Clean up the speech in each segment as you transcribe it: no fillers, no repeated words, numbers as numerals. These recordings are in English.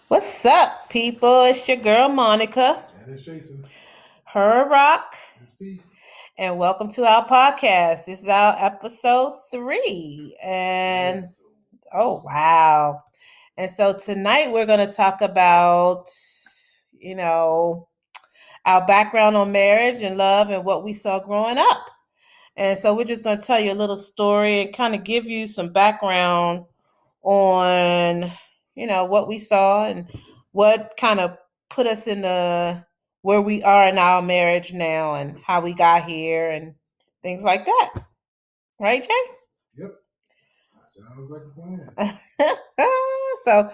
What's up, people? It's your girl Monica, And it's Jayson. her rock, It's peace. and welcome to our podcast. This is our episode 3. And oh, wow. And so tonight we're going to talk about, you know, our background on marriage and love and what we saw growing up. And so we're just going to tell you a little story and kind of give you some background on what we saw and what kind of put us in the where we are in our marriage now and how we got here and things like that, right, Jay? Yep. Sounds like a plan. So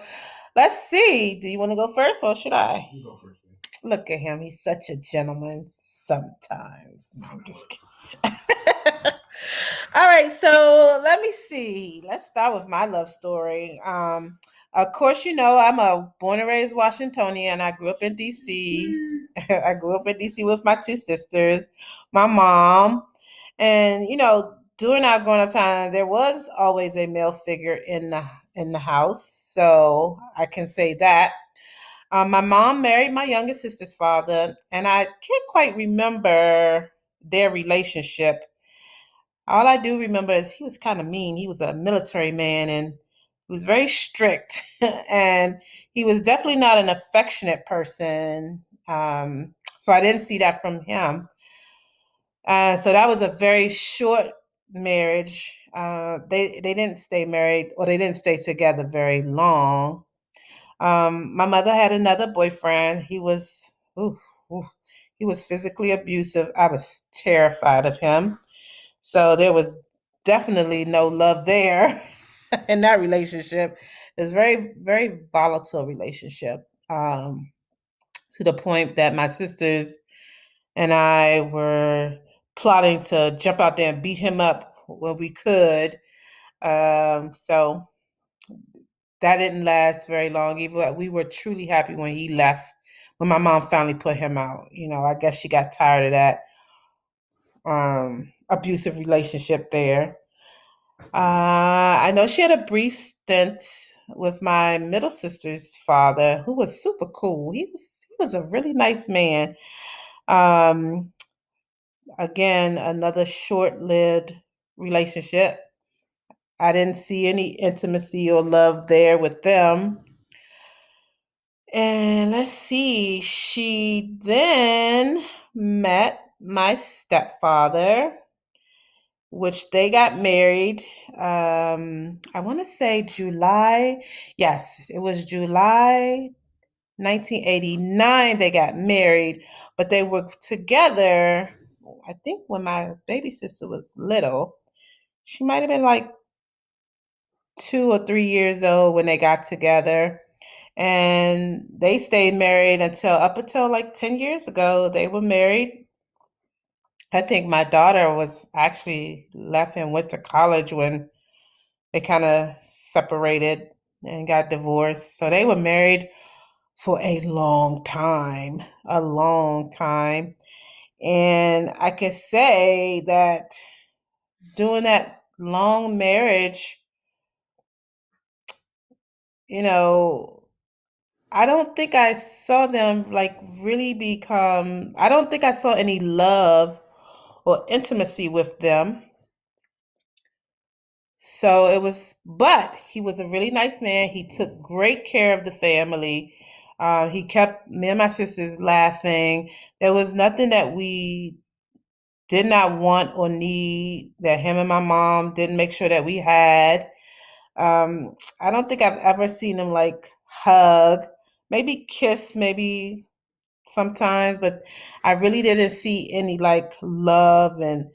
let's see, do you want to go first or should I? You go first, man. Look at him, he's such a gentleman sometimes. No, I'm just kidding. All right, so let me see. Let's start with my love story. Of course, I'm a born and raised Washingtonian. I grew up in DC. I grew up in DC with my two sisters, my mom, and during our growing up time, there was always a male figure in the house. So I can say that. My mom married my youngest sister's father, and I can't quite remember their relationship. All I do remember is he was kind of mean. He was a military man and he was very strict. And he was definitely not an affectionate person. So I didn't see that from him. So that was a very short marriage. They didn't stay married or they didn't stay together very long. My mother had another boyfriend. Ooh, ooh, he was physically abusive. I was terrified of him. So there was definitely no love there in that relationship. It was very, very volatile relationship, to the point that my sisters and I were plotting to jump out there and beat him up when we could. So that didn't last very long. Even we were truly happy when he left. When my mom finally put him out, I guess she got tired of that abusive relationship there. I know she had a brief stint with my middle sister's father, who was super cool. He was a really nice man. Um, Again, another short-lived relationship. I didn't see any intimacy or love there with them. And let's see, she then met my stepfather, which they got married. I want to say July. Yes, it was July 1989 they got married, but they were together, I think, when my baby sister was little. She might have been like 2 or 3 years old when they got together. And they stayed married until up until like 10 years ago. They were married. I think my daughter was actually left and went to college when they kind of separated and got divorced. So they were married for a long time. And I can say that during that long marriage, you know, I don't think I saw them like really I don't think I saw any love or intimacy with them. So but he was a really nice man. He took great care of the family. He kept me and my sisters laughing. There was nothing that we did not want or need that him and my mom didn't make sure that we had. I don't think I've ever seen him like hug, maybe kiss, maybe sometimes, but I really didn't see any like love and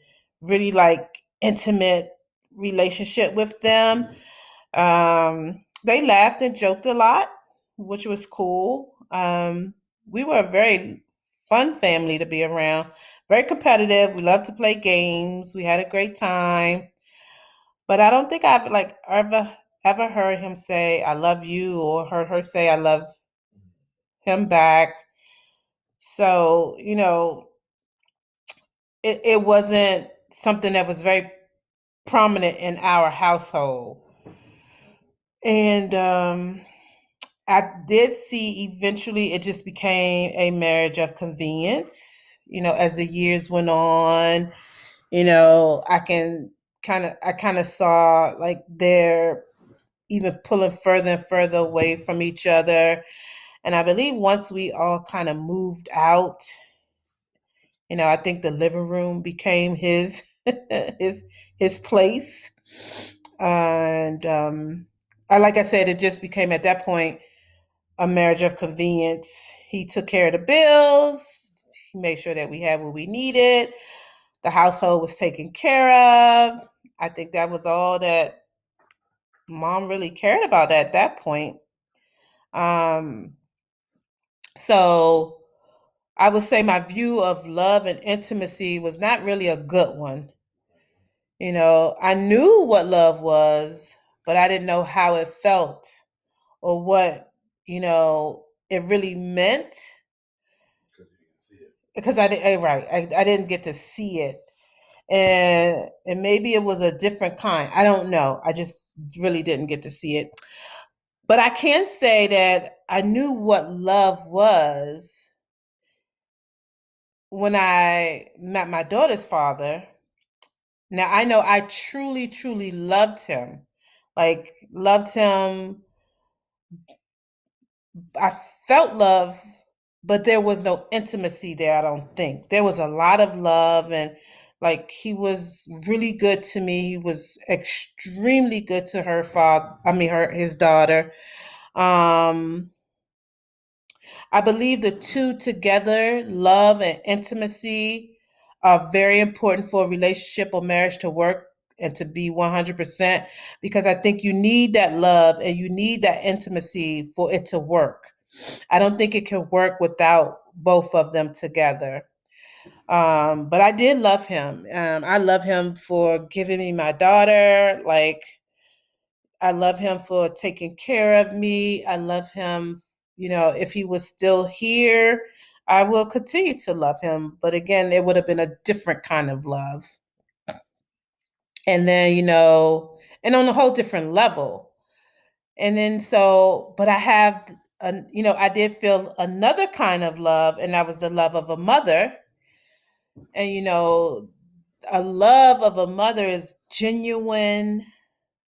really like intimate relationship with them. They laughed and joked a lot, which was cool. We were a very fun family to be around, very competitive. We loved to play games. We had a great time. But I don't think I've like ever heard him say "I love you" or heard her say "I love him" back. So it wasn't something that was very prominent in our household. And I did see eventually it just became a marriage of convenience. As the years went on, I kind of saw like they're even pulling further and further away from each other. And I believe once we all kind of moved out, I think the living room became his his his place. And like I said, it just became at that point a marriage of convenience. He took care of the bills. He made sure that we had what we needed. The household was taken care of. I think that was all that mom really cared about at that point. Um, so I would say my view of love and intimacy was not really a good one. I knew what love was, but I didn't know how it felt or what, it really meant because I didn't, right, I didn't get to see it. And maybe it was a different kind. I don't know. I just really didn't get to see it. But I can say that I knew what love was when I met my daughter's father. Now I know I truly, truly loved him. Like loved him. I felt love, but there was no intimacy there, I don't think. There was a lot of love and like he was really good to me. He was extremely good to her father, I mean her his daughter. Um I believe the two together, love and intimacy, are very important for a relationship or marriage to work and to be 100% because I think you need that love and you need that intimacy for it to work. I don't think it can work without both of them together. But I did love him. I love him for giving me my daughter. Like, I love him for taking care of me. I love him, if he was still here, I will continue to love him. But again, it would have been a different kind of love. And then, and on a whole different level. And then but I have, I did feel another kind of love, and that was the love of a mother. And, a love of a mother is genuine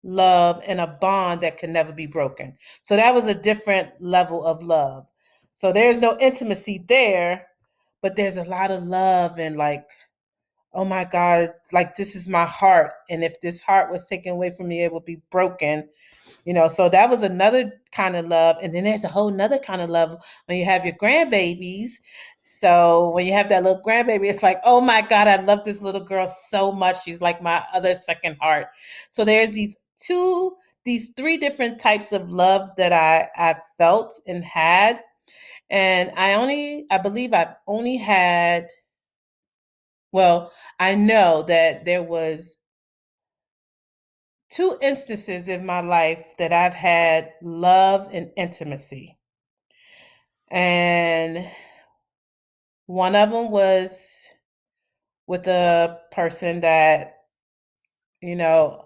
love and a bond that can never be broken. So that was a different level of love. So there's no intimacy there, but there's a lot of love and like, oh my God, like this is my heart. And if this heart was taken away from me, it would be broken. So that was another kind of love. And then there's a whole nother kind of love when you have your grandbabies. So when you have that little grandbaby, it's like, oh my God, I love this little girl so much. She's like my other second heart. So there's these three different types of love that I felt and had. And I believe I've only had, well, I know that there was two instances in my life that I've had love and intimacy. And one of them was with a person that, you know,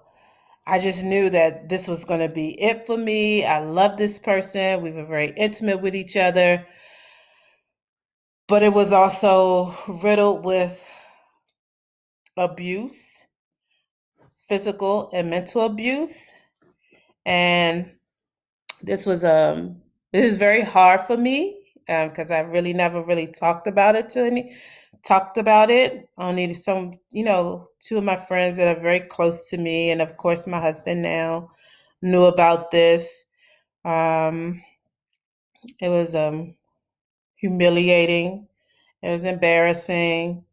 I just knew that this was going to be it for me. I love this person. We were very intimate with each other. But it was also riddled with abuse, physical and mental abuse. And this was this is very hard for me because I really never really talked about it. Only some, two of my friends that are very close to me, and of course my husband now knew about this. Um, it was humiliating. It was embarrassing.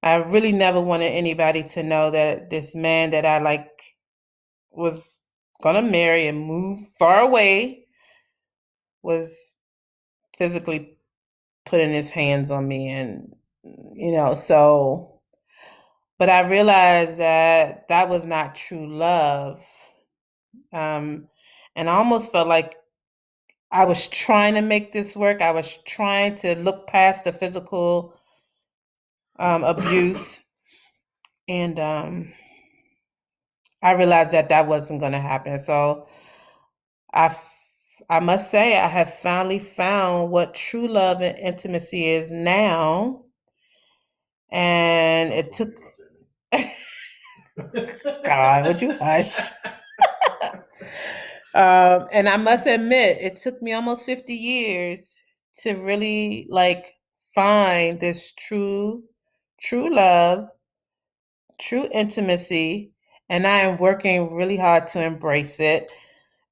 I really never wanted anybody to know that this man that I like was gonna marry and move far away was physically putting his hands on me and so but I realized that that was not true love. um and I almost felt like I was trying to make this work. I was trying to look past the physical abuse, and I realized that that wasn't going to happen. So I must say I have finally found what true love and intimacy is now, and it took. God, would you hush? And I must admit, it took me almost 50 years to really like find this true love, true intimacy, and I am working really hard to embrace it.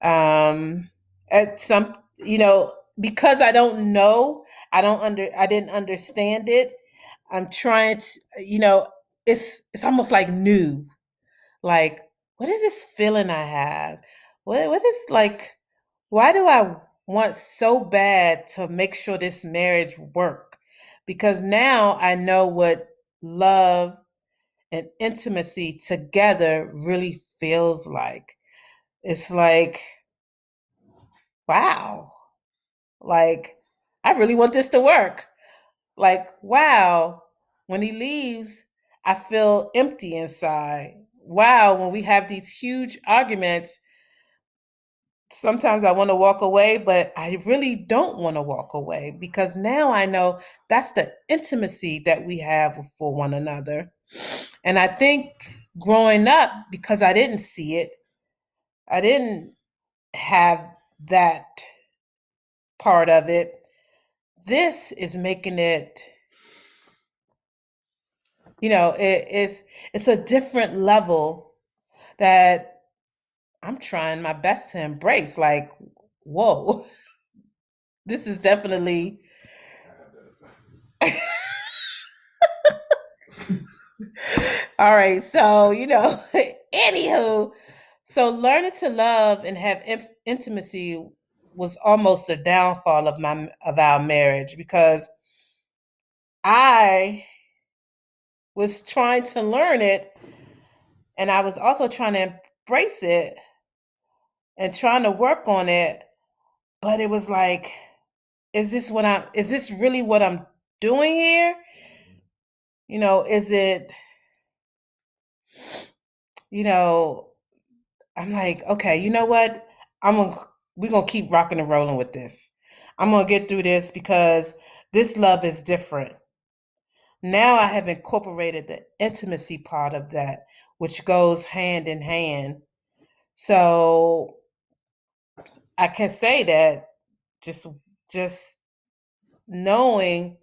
Um, at some, because I don't know, I didn't understand it. I'm trying to, it's almost like new. Like, what is this feeling I have? What is like? Why do I want so bad to make sure this marriage work? Because now I know what love and intimacy together really feels like. It's like, wow, like I really want this to work. Like, wow, when he leaves, I feel empty inside. Wow, when we have these huge arguments, sometimes I want to walk away, but I really don't want to walk away because now I know that's the intimacy that we have for one another. And I think growing up, because I didn't see it, I didn't have that part of it. This is making it, it's a different level that I'm trying my best to embrace. Like, whoa, this is definitely. All right, so anywho, so learning to love and have intimacy was almost a downfall of our marriage because I was trying to learn it and I was also trying to embrace it and trying to work on it, but it was like, is this really what I'm doing here? Is it, you know, I'm like, okay, you know what? I'm gonna we're gonna keep rocking and rolling with this. I'm gonna get through this because this love is different. Now I have incorporated the intimacy part of that, which goes hand in hand. So I can say that just just knowing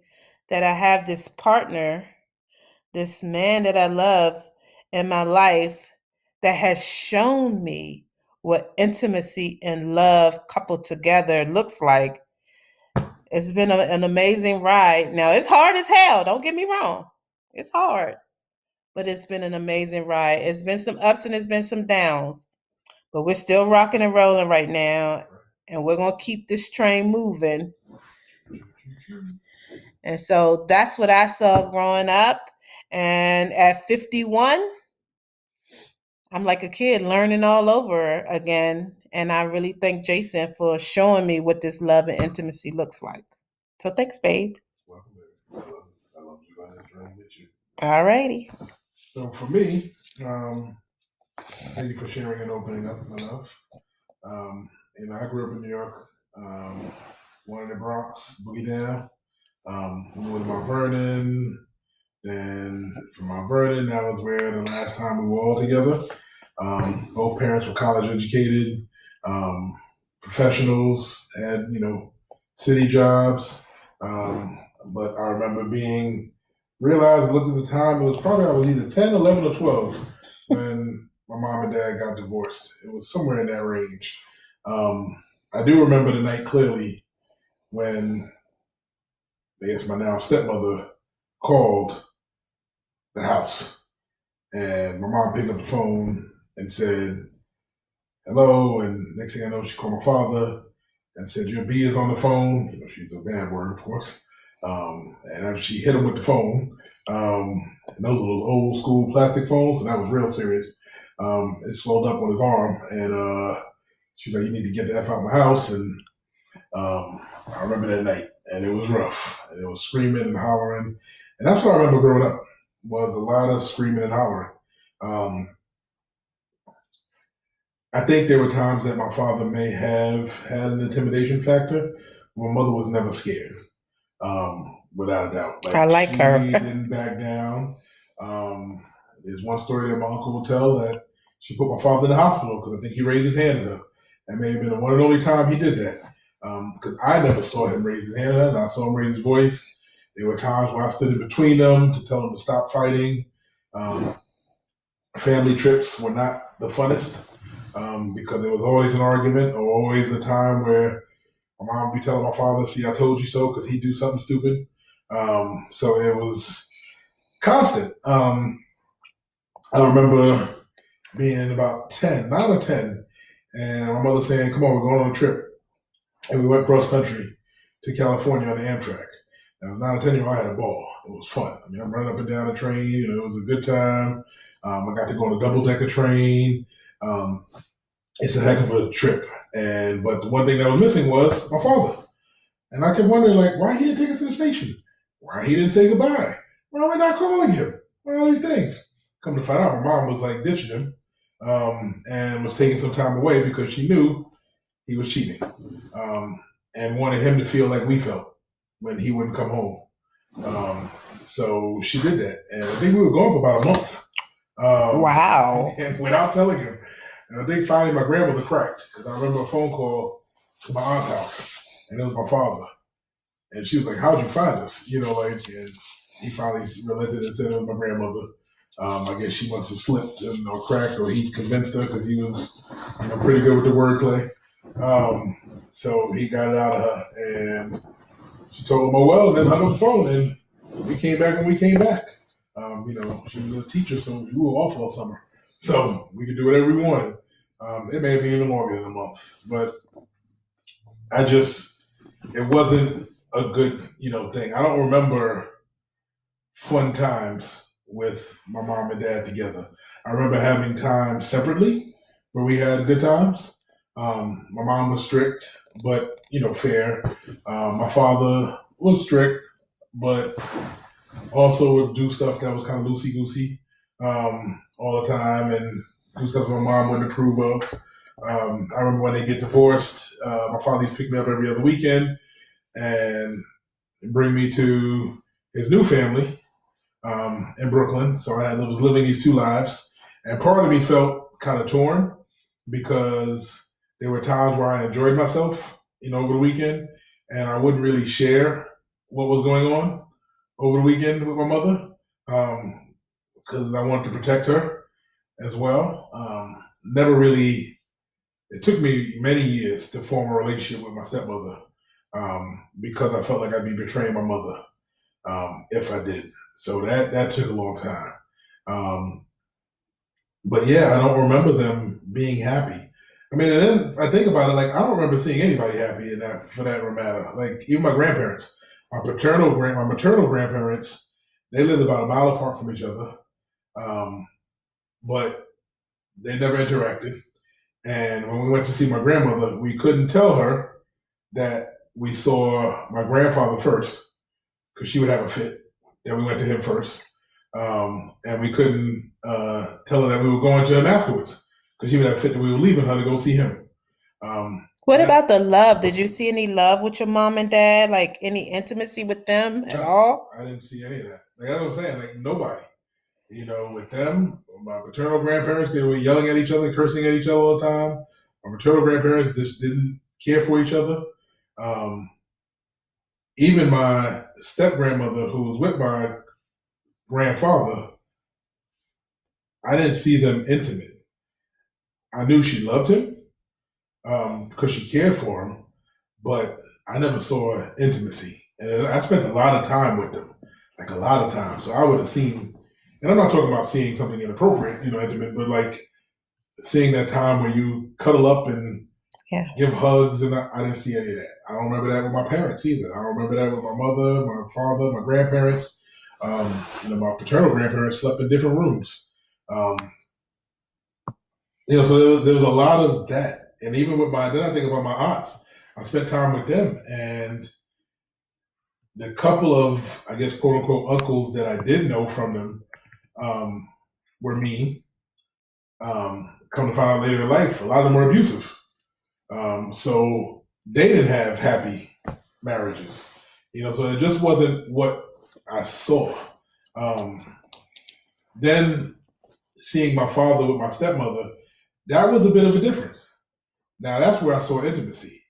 that I have this partner, this man that I love in my life that has shown me what intimacy and love coupled together looks like. It's been an amazing ride. Now, it's hard as hell. Don't get me wrong. It's hard, but it's been an amazing ride. It's been some ups and it's been some downs, but we're still rocking and rolling right now. And we're going to keep this train moving. And so that's what I saw growing up. And at 51, I'm like a kid learning all over again. And I really thank Jayson for showing me what this love and intimacy looks like. So thanks, babe. Welcome, baby. I love you on this journey with you. All righty. So for me, thank you for sharing and opening up, my love. I grew up in New York, one in the Bronx, Boogie Down. We moved to Mount Vernon. Then from Mount Vernon, that was where the last time we were all together. Both parents were college educated, professionals, had city jobs. But I remember realized, looked at the time, it was probably I was either 10, 11, or 12 when my mom and dad got divorced. It was somewhere in that range. I do remember the night clearly when I guess my now stepmother called the house, and my mom picked up the phone and said hello. And next thing I know, she called my father and said, "Your B is on the phone." She's a bad word, of course. And she hit him with the phone. And those were those old school plastic phones, and that was real serious. It swelled up on his arm, and she was like, "You need to get the F out of my house." And I remember that night, and it was rough. And it was screaming and hollering. And that's what I remember growing up, was a lot of screaming and hollering. Um, I think there were times that my father may have had an intimidation factor. My mother was never scared, without a doubt. I Like like her. she didn't back down. Um, there's one story that my uncle will tell that she put my father in the hospital because I think he raised his hand at her. That may have been the one and only time he did that. Because I never saw him raise his hand at her, and I saw him raise his voice. There were times where I stood in between them to tell them to stop fighting. Um, Family trips were not the funnest because there was always an argument or always a time where my mom would be telling my father, "See, I told you so," because he'd do something stupid. So it was constant. I remember being about 10, 9 or 10, and my mother saying, "Come on, we're going on a trip." And we went cross country to California on the Amtrak. And 9 or 10-year-old, I had a ball. It was fun. I mean, I'm running up and down the train. It was a good time. I got to go on a double decker train. Um, it's a heck of a trip. But the one thing that was missing was my father. And I kept wondering, like, why he didn't take us to the station? Why he didn't say goodbye? Why are we not calling him? Why all these things? Come to find out, my mom was like ditching him and was taking some time away because she knew he was cheating and wanted him to feel like we felt when he wouldn't come home. So she did that. And I think we were gone for about a month. Wow. And without telling him. And I think finally my grandmother cracked because I remember a phone call to my aunt's house, and it was my father. And she was like, "How'd you find us?" And he finally relented and said it was my grandmother. I guess she must have slipped or cracked, or he convinced her because he was, pretty good with the wordplay. So he got it out of her, and she told him, "Oh well," and then hung up the phone. And we came back when we came back. She was a teacher, so we were off all summer, so we could do whatever we wanted. It may have been even longer than a month, but it wasn't a good, thing. I don't remember fun times with my mom and dad together. I remember having times separately where we had good times. My mom was strict, but fair. My father was strict, but also would do stuff that was kind of loosey goosey all the time, and do stuff my mom wouldn't approve of. I remember when they get divorced, my father used to pick me up every other weekend and bring me to his new family in Brooklyn. So was living these two lives, and part of me felt kind of torn because there were times where I enjoyed myself, over the weekend, and I wouldn't really share what was going on over the weekend with my mother because I wanted to protect her as well. Never really. It took me many years to form a relationship with my stepmother because I felt like I'd be betraying my mother if I did. So that took a long time. Um, but yeah, I don't remember them being happy. I mean, and then I think about it, like I don't remember seeing anybody happy in that, for that matter. Like even my grandparents, my maternal grandparents, they lived about a mile apart from each other, um, but they never interacted. And when we went to see my grandmother, we couldn't tell her that we saw my grandfather first because she would have a fit. Then we went to him first. And we couldn't tell her that we were going to him afterwards because she would have a fit that we were leaving her to go see him. What And about the love? Did you see any love with your mom and dad? Like any intimacy with them at all? I didn't see any of that. Like that's what I'm saying. Like nobody. With them, my paternal grandparents, they were yelling at each other, cursing at each other all the time. My maternal grandparents just didn't care for each other. Um, Even my step grandmother, who was with my grandfather, I didn't see them intimate. I knew she loved him because she cared for him, but I never saw intimacy. And I spent a lot of time with them, like a lot of time. So I would have seen, and I'm not talking about seeing something inappropriate, intimate, but like seeing that time where you cuddle up and Yeah. give hugs, and I didn't see any of that. I don't remember that with my parents either. I don't remember that with my mother, my father, my grandparents. My paternal grandparents slept in different rooms. Um, so there was a lot of that. And even then I think about my aunts. I spent time with them, and the couple of, I guess, quote unquote, uncles that I did know from them were mean. Come to find out later in life, a lot of them were abusive. So they didn't have happy marriages, so it just wasn't what I saw. Um, then seeing my father with my stepmother, that was a bit of a difference. Now that's where I saw intimacy,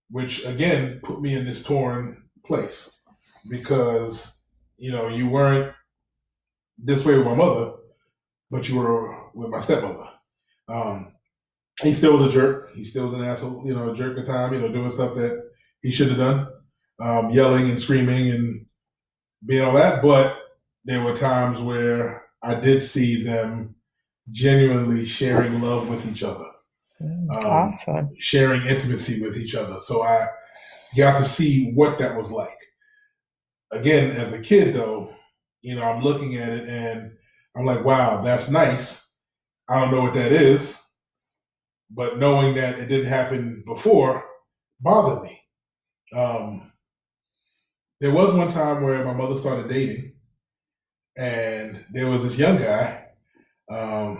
which again put me in this torn place because, you weren't this way with my mother, but you were with my stepmother. Um, he still was a jerk. He still was an asshole, a jerk at the time, doing stuff that he shouldn't have done, yelling and screaming and being all that. But there were times where I did see them genuinely sharing love with each other, Awesome. sharing intimacy with each other. So I got to see what that was like. Again, as a kid, though, I'm looking at it and I'm like, wow, that's nice. I don't know what that is, but knowing that it didn't happen before bothered me. There was one time where my mother started dating, and there was this young guy. I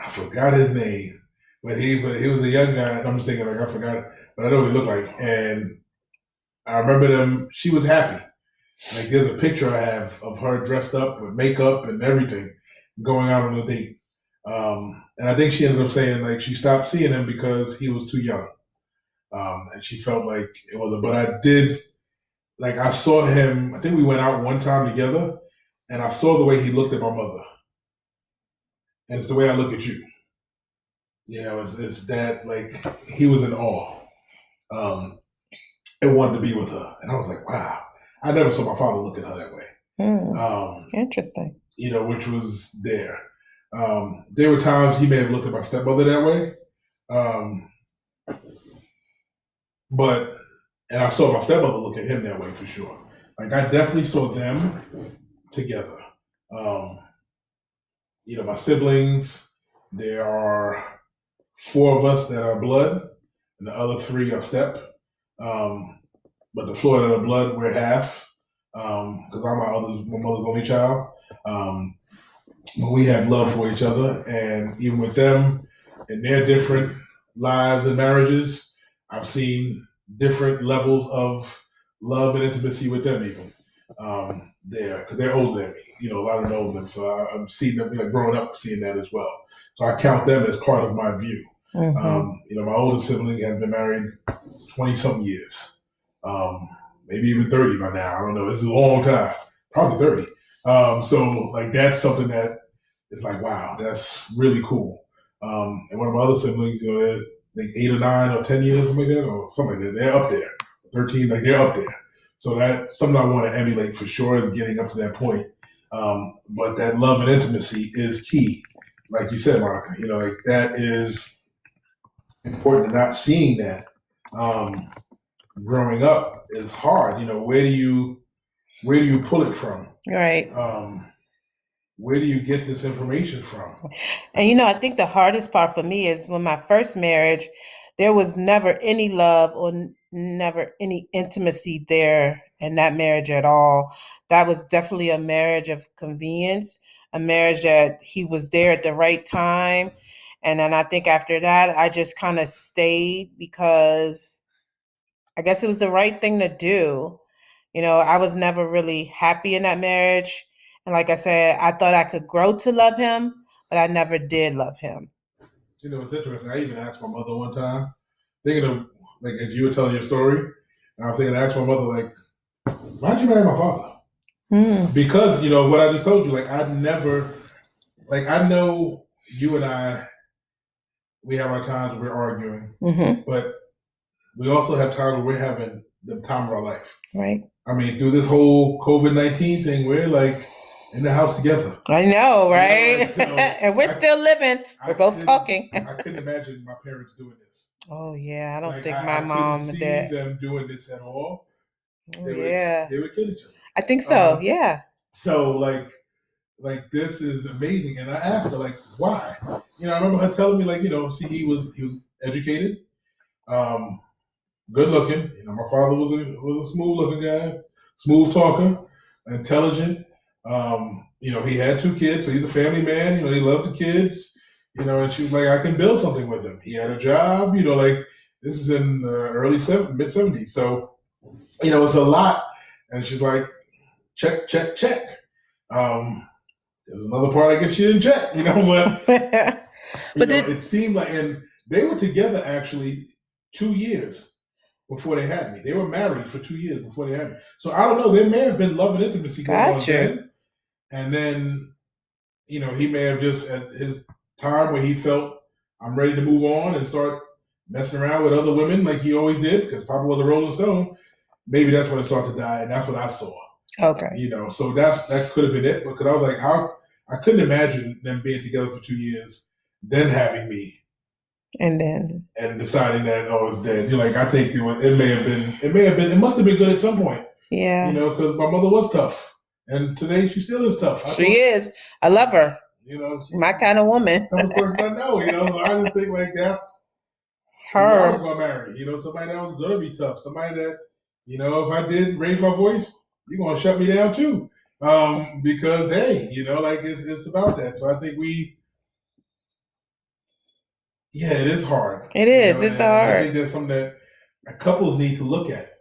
forgot his name, but he was a young guy. And I'm just thinking like I forgot it, but I know what he looked like. And I remember them. She was happy. Like there's a picture I have of her dressed up with makeup and everything, going out on a date. And I think she ended up saying like she stopped seeing him because he was too young, and she felt like it was. But I did like I saw him. I think we went out one time together, and I saw the way he looked at my mother, and it's the way I look at you. It's that like he was in awe, and wanted to be with her, and I was like, wow. I never saw my father look at her that way. Interesting. Which was there. There were times he may have looked at my stepmother that way, and I saw my stepmother look at him that way for sure. Like I definitely saw them together. My siblings. There are 4 of us that are blood, and the other 3 are step. But the 4 that are blood, we're half, because I'm my mother's only child. But we have love for each other, and even with them in their different lives and marriages, I've seen different levels of love and intimacy with them even there, because they're older than me. A lot of them older than me, so I've seen them, growing up, seeing that as well. So I count them as part of my view. Mm-hmm. My older sibling has been married 20-something years. Maybe even 30 by now. I don't know. It's a long time. Probably 30. So like that's something that is like, wow, that's really cool. And one of my other siblings, they're like 8 or 9 or 10 years, something like that, or something like that. They're up there. 13, like they're up there. So that's something I want to emulate for sure, is getting up to that point. But that love and intimacy is key. Like you said, Monica, like that is important. Not seeing that growing up is hard. Where do you pull it from? Right. Where do you get this information from? And I think the hardest part for me is when my first marriage, there was never any love or never any intimacy there in that marriage at all. That was definitely a marriage of convenience, a marriage that he was there at the right time. And then I think after that, I just kind of stayed because I guess it was the right thing to do. I was never really happy in that marriage. And like I said, I thought I could grow to love him, but I never did love him. It's interesting. I even asked my mother one time, thinking of, like, as you were telling your story, and I was thinking, I asked my mother, like, why'd you marry my father? Because, what I just told you, like, I never, like, I know you and I, we have our times where we're arguing, but we also have times where we're having the time of our life. Right. I mean, through this whole COVID-19 thing, we're like in the house together. I know, right? So and we're still living. We're both talking. I couldn't imagine my parents doing this. Oh yeah, I don't think my mom and dad. See them doing this at all. Oh, they would kill each other. I think so. Yeah. So like this is amazing, and I asked her like, why? I remember her telling me like, see, he was educated, good looking. My father was a smooth looking guy, smooth talker, intelligent. He had 2 kids, so he's a family man. He loved the kids. And she was like, I can build something with him. He had a job, like this is in the mid 70s. So, it's a lot. And she's like, check, check, check. There's another part I guess she didn't check, but it seemed like, and they were together actually 2 years before they had me. They were married for 2 years before they had me. So I don't know. There may have been love and intimacy going on then, and then he may have just at his time where he felt I'm ready to move on and start messing around with other women like he always did because Papa was a Rolling Stone. Maybe that's when it started to die, and that's what I saw. Okay. So that could have been it because I was like, I couldn't imagine them being together for 2 years, then having me, and deciding that it's dead. I think it must have been good at some point. Yeah. Because my mother was tough, and today she still is tough. She is. I love her. She's my kind of woman. Type of person I know. I just think like that's her. Who I was gonna marry. Somebody that was gonna be tough. Somebody that, if I did raise my voice, you're gonna shut me down too. Because hey, it's about that. So I think it is hard. It is. It's hard. I think that's something that couples need to look at.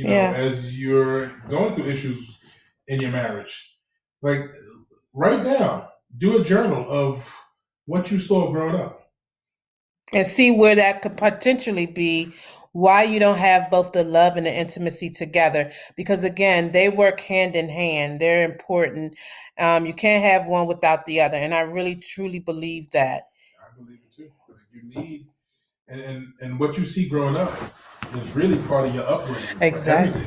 As you're going through issues in your marriage, like write down, do a journal of what you saw growing up, and see where that could potentially be. Why you don't have both the love and the intimacy together? Because again, they work hand in hand. They're important. You can't have one without the other, and I really truly believe that. I believe it too. You need, and what you see growing up is really part of your upbringing. Exactly.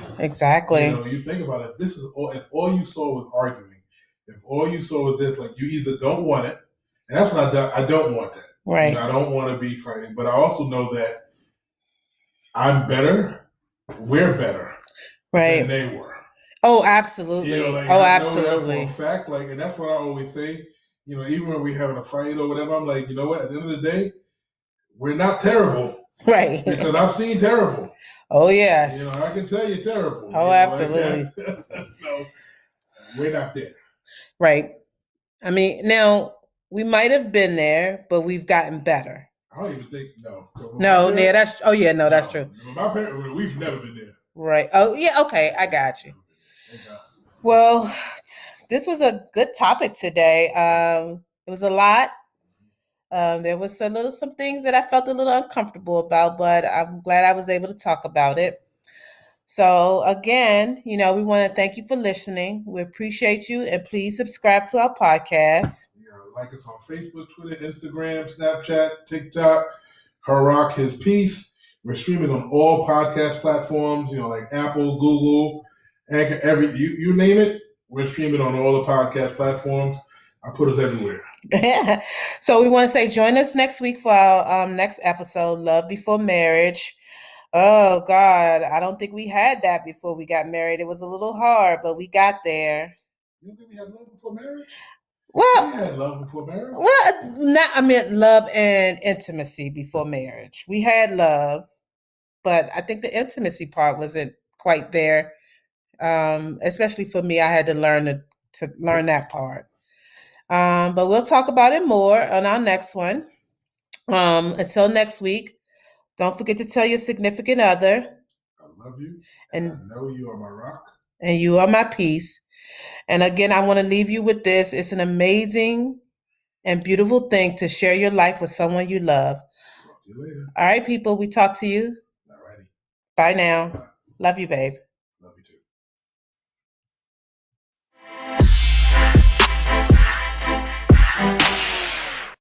You think about it. If all you saw was arguing, if all you saw was this, like you either don't want it, and that's what I don't want that. Right. I don't want to be fighting, but I also know that I'm better. We're better. Right. Than they were. Oh, absolutely. Absolutely. In fact, and that's what I always say. Even when we're having a fight or whatever, I'm like, you know what? At the end of the day, we're not terrible. Right. Because I've seen terrible. Oh, yes. I can tell you terrible. Oh, absolutely. So we're not there. Right. I mean, now we might have been there, but we've gotten better. I don't even think no. That's that's true. My parents, we've never been there. Right. Oh, yeah. Okay, I got you. Well, this was a good topic today. It was a lot. There was some things that I felt a little uncomfortable about, but I'm glad I was able to talk about it. So again, we want to thank you for listening. We appreciate you, and please subscribe to our podcast. Like us on Facebook, Twitter, Instagram, Snapchat, TikTok. Harak His Peace. We're streaming on all podcast platforms, like Apple, Google, Anchor, you name it. We're streaming on all the podcast platforms. I put us everywhere. So we want to say join us next week for our next episode, Love Before Marriage. Oh, God, I don't think we had that before we got married. It was a little hard, but we got there. You don't think we had love before marriage? Well, we had love before marriage. Well, I meant love and intimacy before marriage. We had love, but I think the intimacy part wasn't quite there. Especially for me, I had to learn to learn that part. But we'll talk about it more on our next one. Until next week, don't forget to tell your significant other. I love you, and I know you are my rock. And you are my peace. And again, I want to leave you with this. It's an amazing and beautiful thing to share your life with someone you love. Talk to you later. All right, people, we talk to you. All righty. Bye now. Bye. Love you, babe. Love you too.